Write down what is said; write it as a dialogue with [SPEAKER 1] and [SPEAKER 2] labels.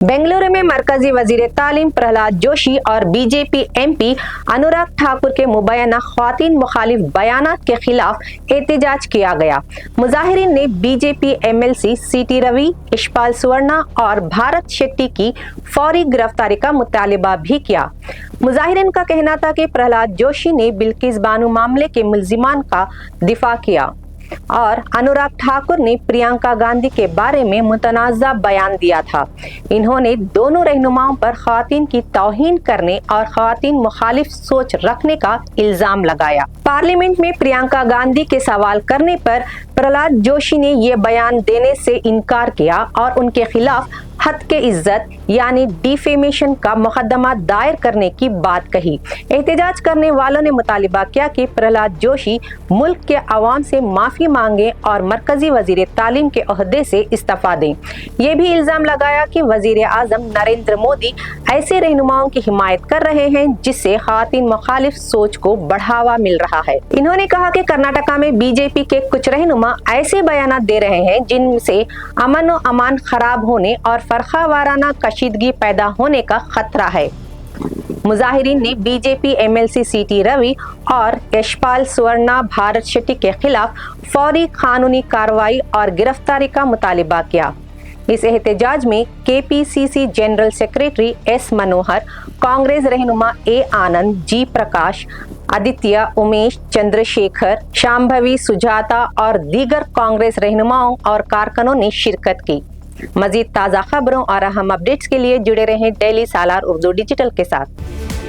[SPEAKER 1] बेंगलुरु में मरकजी वजीर तालीम प्रहलाद जोशी और बीजेपी एमपी अनुराग ठाकुर के मुबैना ख्वातीन मुखालिफ बयानात के खिलाफ एहतजाज किया गया। मुजाहिरीन ने बीजेपी एमएलसी सीटी रवि, यशपाल सुवर्णा और भारत शेट्टी की फौरी गिरफ्तारी का मुतालिबा भी किया। मुजाहिरीन का कहना था कि प्रहलाद जोशी ने बिल्किस बानो मामले के मुल्जिमान का दिफा किया और अनुराग ठाकुर ने प्रियंका गांधी के बारे में मुतनाज़ा बयान दिया था। इन्होंने दोनों रहनुमाओं पर ख्वातीन की तौहीन करने और ख्वातीन मुखालिफ सोच रखने का इल्जाम लगाया। पार्लियामेंट में प्रियंका गांधी के सवाल करने पर प्रहलाद जोशी ने ये बयान देने से इनकार किया और उनके खिलाफ हद के इज्जत यानी डिफेमेशन का मुकदमा दायर करने की बात कही। एहतजाज करने वालों ने मुतालिबा किया कि प्रहलाद जोशी मुल्क के अवाम से माफी मांगे और मरकजी वजीर तालीम के ओहदे से इस्तीफा दें। ये भी इल्जाम लगाया कि वजीर आजम नरेंद्र मोदी ऐसे रहनुमाओं की हिमायत कर रहे हैं जिससे खातिन मुखालिफ सोच को बढ़ावा मिल रहा है। इन्होंने कहा कि कर्नाटका में बीजेपी के कुछ रहनुमा ऐसे बयान दे रहे हैं जिनसे अमन व अमान खराब होने और फरका वाराना कशीदगी पैदा होने का खतरा है। मुजाहिरीन ने बीजेपी एमएलसी सीटी रवि और यशपाल सुवर्णा भारत शेट्टी के खिलाफ फौरी कानूनी कार्रवाई और गिरफ्तारी का मुतालिबा किया। इस एहतजाज में केपीसीसी जनरल सेक्रेटरी एस मनोहर, कांग्रेस रहनुमा ए आनंद, जी प्रकाश, आदित्य, उमेश, चंद्रशेखर, शांभवी, सुजाता और दीगर कांग्रेस रहनुमाओं और कारकुनों ने शिरकत की। मजीद ताज़ा खबरों और अहम अपडेट्स के लिए जुड़े रहें डेली सालार उर्दू डिजिटल के साथ।